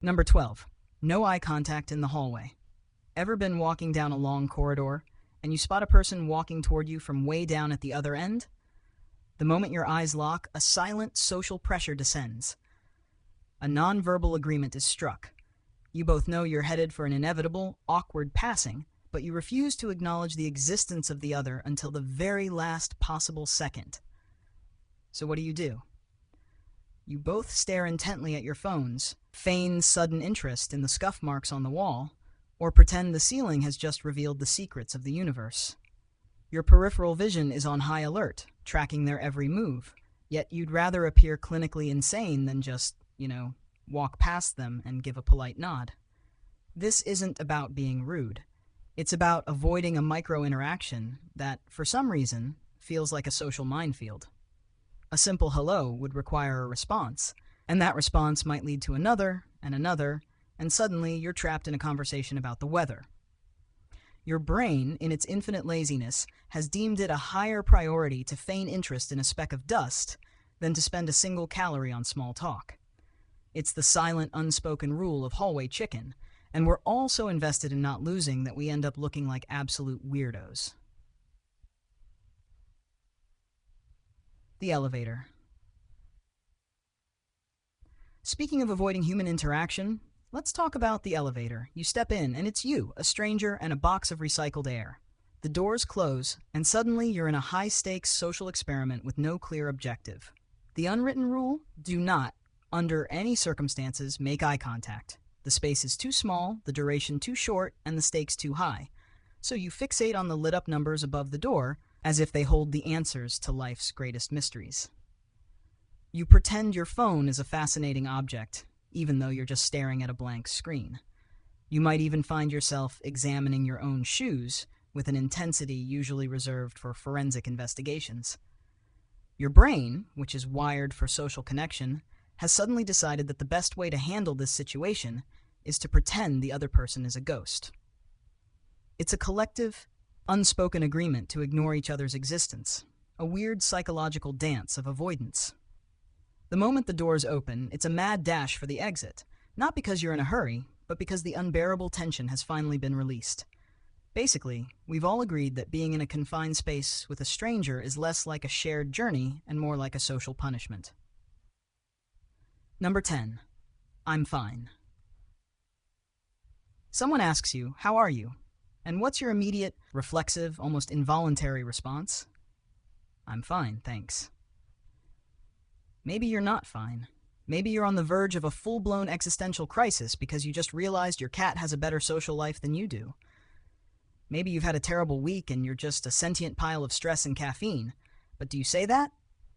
Number 12. No eye contact in the hallway. Ever been walking down a long corridor and you spot a person walking toward you from way down at the other end? The moment your eyes lock, a silent social pressure descends. A nonverbal agreement is struck. You both know you're headed for an inevitable, awkward passing, but you refuse to acknowledge the existence of the other until the very last possible second. So what do? You both stare intently at your phones, feign sudden interest in the scuff marks on the wall, or pretend the ceiling has just revealed the secrets of the universe. Your peripheral vision is on high alert, tracking their every move, yet you'd rather appear clinically insane than just, walk past them and give a polite nod. This isn't about being rude. It's about avoiding a micro-interaction that, for some reason, feels like a social minefield. A simple hello would require a response, and that response might lead to another, and suddenly you're trapped in a conversation about the weather. Your brain, in its infinite laziness, has deemed it a higher priority to feign interest in a speck of dust than to spend a single calorie on small talk. It's the silent, unspoken rule of hallway chicken, and we're all so invested in not losing that we end up looking like absolute weirdos. The elevator. Speaking of avoiding human interaction, let's talk about the elevator. You step in, and it's you, a stranger, and a box of recycled air. The doors close, and suddenly you're in a high-stakes social experiment with no clear objective. The unwritten rule: do not, under any circumstances, make eye contact. The space is too small, the duration too short, and the stakes too high. So you fixate on the lit-up numbers above the door, as if they hold the answers to life's greatest mysteries. You pretend your phone is a fascinating object, even though you're just staring at a blank screen. You might even find yourself examining your own shoes with an intensity usually reserved for forensic investigations. Your brain, which is wired for social connection, has suddenly decided that the best way to handle this situation is to pretend the other person is a ghost. It's a collective, unspoken agreement to ignore each other's existence, a weird psychological dance of avoidance. The moment the doors open, it's a mad dash for the exit, not because you're in a hurry, but because the unbearable tension has finally been released. Basically, we've all agreed that being in a confined space with a stranger is less like a shared journey and more like a social punishment. Number 10. I'm fine. Someone asks you, "How are you?" And what's your immediate, reflexive, almost involuntary response? "I'm fine, thanks." Maybe you're not fine. Maybe you're on the verge of a full-blown existential crisis because you just realized your cat has a better social life than you do. Maybe you've had a terrible week and you're just a sentient pile of stress and caffeine. But do you say that?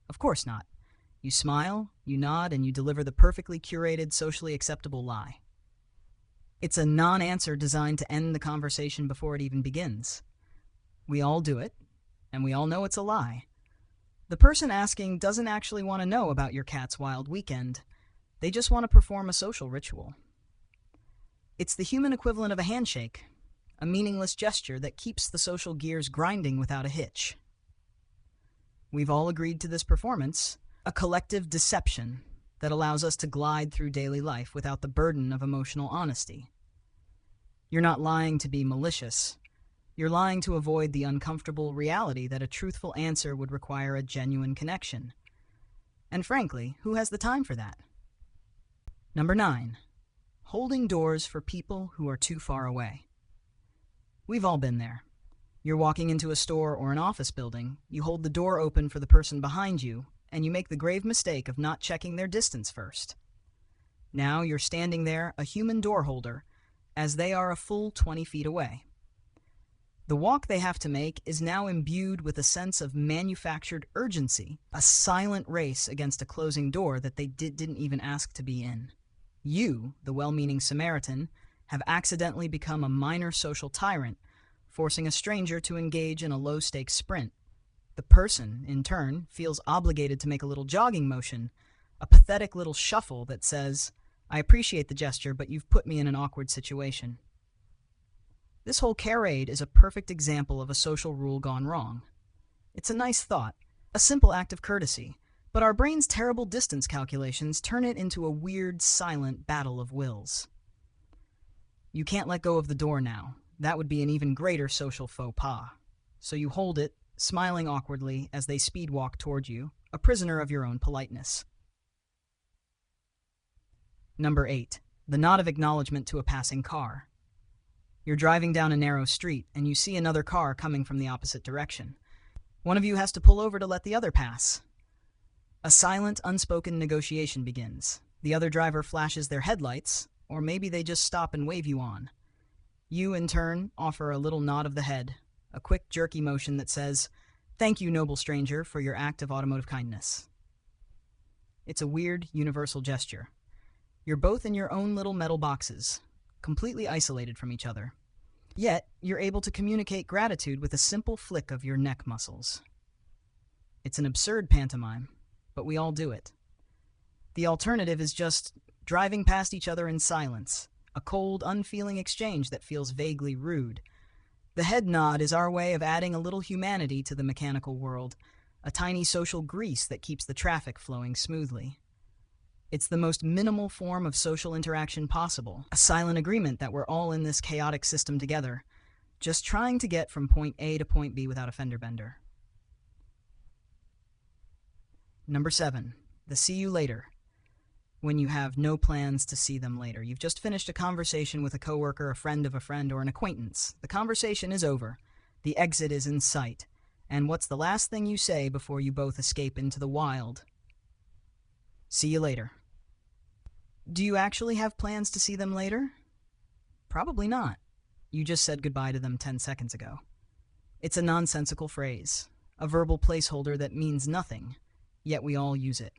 Of course not. You smile, you nod, and you deliver the perfectly curated, socially acceptable lie. It's a non-answer designed to end the conversation before it even begins. We all do it, and we all know it's a lie. The person asking doesn't actually want to know about your cat's wild weekend. They just want to perform a social ritual. It's the human equivalent of a handshake, a meaningless gesture that keeps the social gears grinding without a hitch. We've all agreed to this performance, a collective deception that allows us to glide through daily life without the burden of emotional honesty. You're not lying to be malicious. You're lying to avoid the uncomfortable reality that a truthful answer would require a genuine connection. And frankly, who has the time for that? Number 9. Holding doors for people who are too far away. We've all been there. You're walking into a store or an office building, you hold the door open for the person behind you, and you make the grave mistake of not checking their distance first. Now you're standing there, a human door holder, as they are a full 20 feet away. The walk they have to make is now imbued with a sense of manufactured urgency, a silent race against a closing door that they didn't even ask to be in. You, the well-meaning Samaritan, have accidentally become a minor social tyrant, forcing a stranger to engage in a low-stakes sprint. The person, in turn, feels obligated to make a little jogging motion, a pathetic little shuffle that says, "I appreciate the gesture, but you've put me in an awkward situation." This whole charade is a perfect example of a social rule gone wrong. It's a nice thought, a simple act of courtesy, But our brain's terrible distance calculations turn it into a weird, silent battle of wills. You can't let go of the door now. That would be an even greater social faux pas. So you hold it, smiling awkwardly as they speed walk toward you, a prisoner of your own politeness. Number 8. The nod of acknowledgement to a passing car. You're driving down a narrow street, and you see another car coming from the opposite direction. One of you has to pull over to let the other pass. A silent, unspoken negotiation begins. The other driver flashes their headlights, or maybe they just stop and wave you on. You, in turn, offer a little nod of the head, a quick, jerky motion that says, "Thank you, noble stranger, for your act of automotive kindness." It's a weird, universal gesture. You're both in your own little metal boxes, completely isolated from each other. Yet, you're able to communicate gratitude with a simple flick of your neck muscles. It's an absurd pantomime, but we all do it. The alternative is just driving past each other in silence, a cold, unfeeling exchange that feels vaguely rude. The head nod is our way of adding a little humanity to the mechanical world, a tiny social grease that keeps the traffic flowing smoothly. It's the most minimal form of social interaction possible, a silent agreement that we're all in this chaotic system together, just trying to get from point A to point B without a fender bender. Number 7. The see you later. When you have no plans to see them later. You've just finished a conversation with a coworker, a friend of a friend, or an acquaintance. The conversation is over. The exit is in sight. And what's the last thing you say before you both escape into the wild? See you later. Do you actually have plans to see them later? Probably not. You just said goodbye to them 10 seconds ago. It's a nonsensical phrase, a verbal placeholder that means nothing, yet we all use it.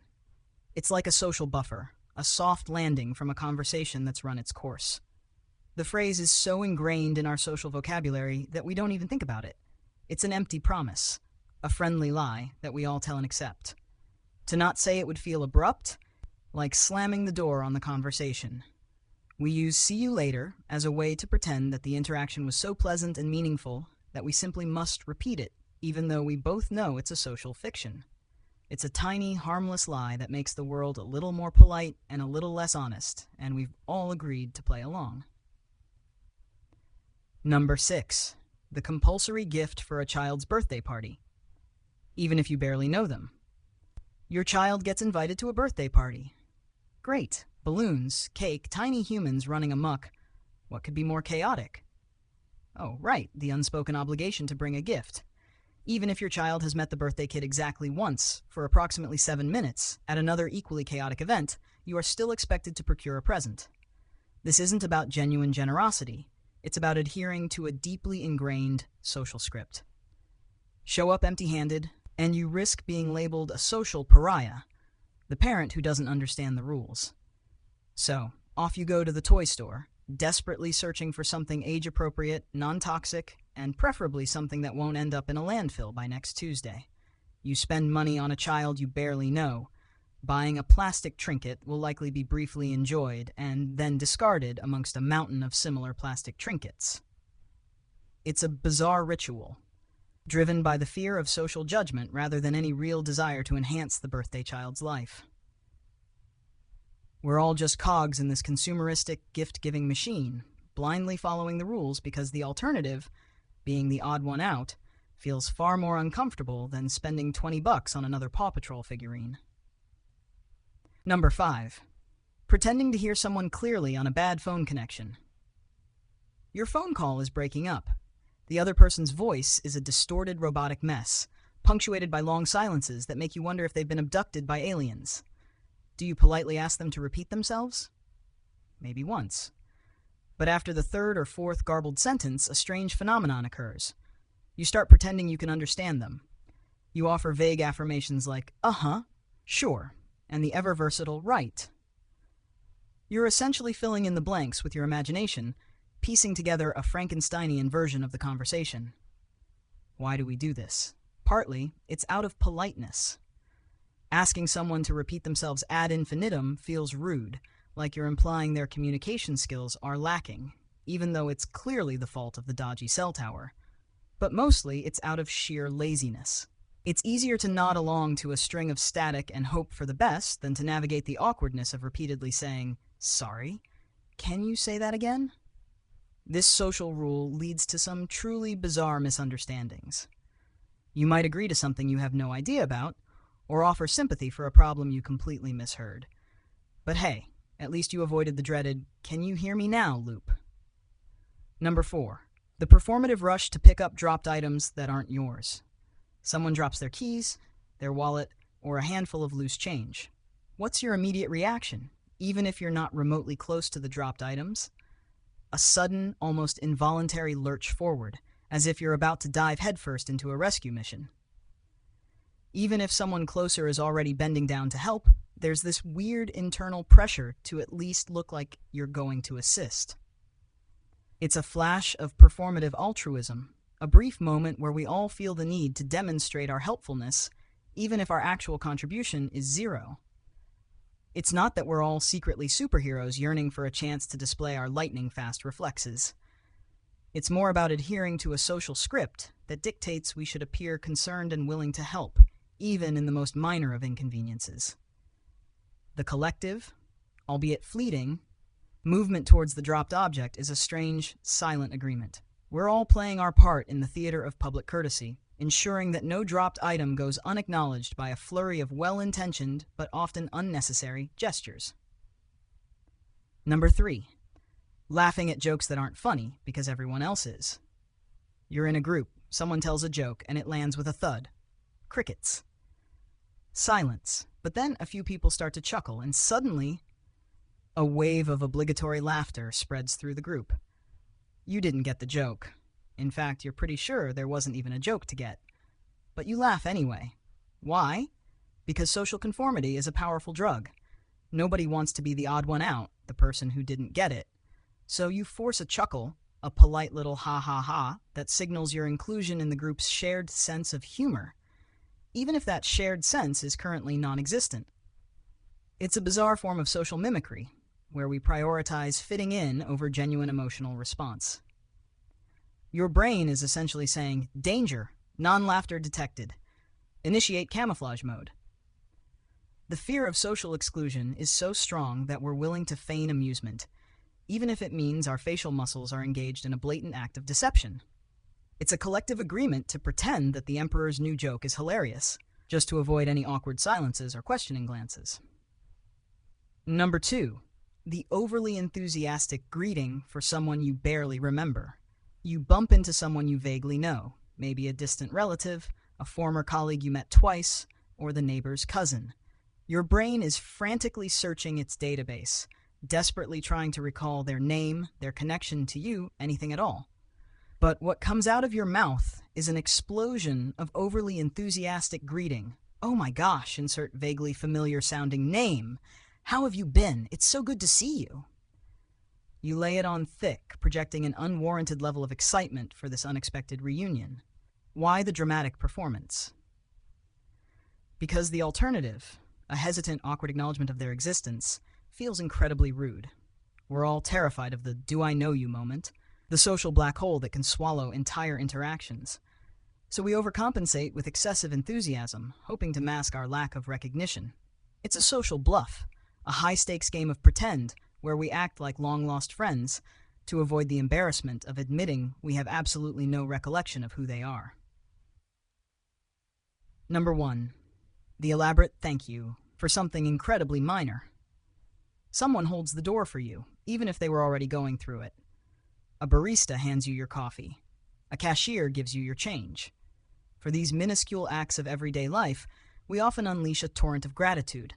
It's like a social buffer, a soft landing from a conversation that's run its course. The phrase is so ingrained in our social vocabulary that we don't even think about it. It's an empty promise, a friendly lie that we all tell and accept. To not say it would feel abrupt, like slamming the door on the conversation. We use "see you later" as a way to pretend that the interaction was so pleasant and meaningful that we simply must repeat it, even though we both know it's a social fiction. It's a tiny, harmless lie that makes the world a little more polite and a little less honest, and we've all agreed to play along. Number 6. The compulsory gift for a child's birthday party. Even if you barely know them. Your child gets invited to a birthday party. Great. Balloons, cake, tiny humans running amok. What could be more chaotic? Oh, right, the unspoken obligation to bring a gift. Even if your child has met the birthday kid exactly once, for approximately 7 minutes, at another equally chaotic event, you are still expected to procure a present. This isn't about genuine generosity. It's about adhering to a deeply ingrained social script. Show up empty-handed, and you risk being labeled a social pariah, the parent who doesn't understand the rules. So, off you go to the toy store, desperately searching for something age-appropriate, non-toxic, and preferably something that won't end up in a landfill by next Tuesday. You spend money on a child you barely know. Buying a plastic trinket will likely be briefly enjoyed and then discarded amongst a mountain of similar plastic trinkets. It's a bizarre ritual, driven by the fear of social judgment rather than any real desire to enhance the birthday child's life. We're all just cogs in this consumeristic, gift-giving machine, blindly following the rules because the alternative, being the odd one out, feels far more uncomfortable than spending $20 on another Paw Patrol figurine. Number 5. Pretending to hear someone clearly on a bad phone connection. Your phone call is breaking up. The other person's voice is a distorted robotic mess, punctuated by long silences that make you wonder if they've been abducted by aliens. Do you politely ask them to repeat themselves? Maybe once. But after the third or fourth garbled sentence, a strange phenomenon occurs. You start pretending you can understand them. You offer vague affirmations like, "Uh-huh," "sure," and the ever-versatile "right." You're essentially filling in the blanks with your imagination, piecing together a Frankensteinian version of the conversation. Why do we do this? Partly, it's out of politeness. Asking someone to repeat themselves ad infinitum feels rude, like you're implying their communication skills are lacking, even though it's clearly the fault of the dodgy cell tower. But mostly, it's out of sheer laziness. It's easier to nod along to a string of static and hope for the best than to navigate the awkwardness of repeatedly saying, "Sorry, can you say that again?" This social rule leads to some truly bizarre misunderstandings. You might agree to something you have no idea about, or offer sympathy for a problem you completely misheard. But hey, at least you avoided the dreaded, "Can you hear me now?" loop. Number 4. The performative rush to pick up dropped items that aren't yours. Someone drops their keys, their wallet, or a handful of loose change. What's your immediate reaction, even if you're not remotely close to the dropped items? A sudden, almost involuntary lurch forward, as if you're about to dive headfirst into a rescue mission. Even if someone closer is already bending down to help, there's this weird internal pressure to at least look like you're going to assist. It's a flash of performative altruism, a brief moment where we all feel the need to demonstrate our helpfulness, even if our actual contribution is zero. It's not that we're all secretly superheroes yearning for a chance to display our lightning-fast reflexes. It's more about adhering to a social script that dictates we should appear concerned and willing to help, even in the most minor of inconveniences. The collective, albeit fleeting, movement towards the dropped object is a strange, silent agreement. We're all playing our part in the theater of public courtesy, ensuring that no dropped item goes unacknowledged by a flurry of well-intentioned, but often unnecessary, gestures. Number 3. Laughing at jokes that aren't funny because everyone else is. You're in a group, someone tells a joke, and it lands with a thud. Crickets. Silence, but then a few people start to chuckle, and suddenly, a wave of obligatory laughter spreads through the group. You didn't get the joke. In fact, you're pretty sure there wasn't even a joke to get. But you laugh anyway. Why? Because social conformity is a powerful drug. Nobody wants to be the odd one out, the person who didn't get it. So you force a chuckle, a polite little ha ha ha, that signals your inclusion in the group's shared sense of humor, even if that shared sense is currently non-existent. It's a bizarre form of social mimicry, where we prioritize fitting in over genuine emotional response. Your brain is essentially saying, "Danger, non-laughter detected. Initiate camouflage mode." The fear of social exclusion is so strong that we're willing to feign amusement, even if it means our facial muscles are engaged in a blatant act of deception. It's a collective agreement to pretend that the Emperor's new joke is hilarious, just to avoid any awkward silences or questioning glances. Number 2. The overly enthusiastic greeting for someone you barely remember. You bump into someone you vaguely know, maybe a distant relative, a former colleague you met twice, or the neighbor's cousin. Your brain is frantically searching its database, desperately trying to recall their name, their connection to you, anything at all. But what comes out of your mouth is an explosion of overly enthusiastic greeting. "Oh my gosh, insert vaguely familiar sounding name. How have you been? It's so good to see you." You lay it on thick, projecting an unwarranted level of excitement for this unexpected reunion. Why the dramatic performance? Because the alternative, a hesitant, awkward acknowledgement of their existence, feels incredibly rude. We're all terrified of the "do I know you" moment, the social black hole that can swallow entire interactions. So we overcompensate with excessive enthusiasm, hoping to mask our lack of recognition. It's a social bluff, a high-stakes game of pretend where we act like long-lost friends to avoid the embarrassment of admitting we have absolutely no recollection of who they are. Number 1. The elaborate thank you for something incredibly minor. Someone holds the door for you, even if they were already going through it. A barista hands you your coffee. A cashier gives you your change. For these minuscule acts of everyday life, we often unleash a torrent of gratitude.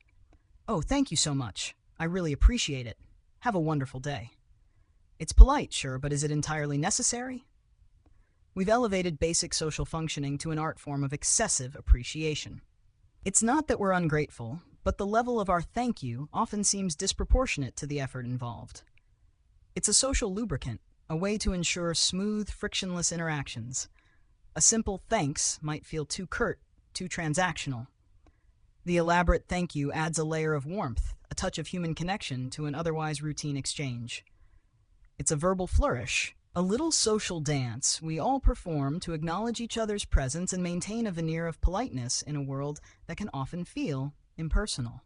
"Oh, thank you so much. I really appreciate it. Have a wonderful day." It's polite, sure, but is it entirely necessary? We've elevated basic social functioning to an art form of excessive appreciation. It's not that we're ungrateful, but the level of our thank you often seems disproportionate to the effort involved. It's a social lubricant, a way to ensure smooth, frictionless interactions. A simple thanks might feel too curt, too transactional. The elaborate thank you adds a layer of warmth, a touch of human connection to an otherwise routine exchange. It's a verbal flourish, A little social dance we all perform to acknowledge each other's presence and maintain a veneer of politeness in a world that can often feel impersonal.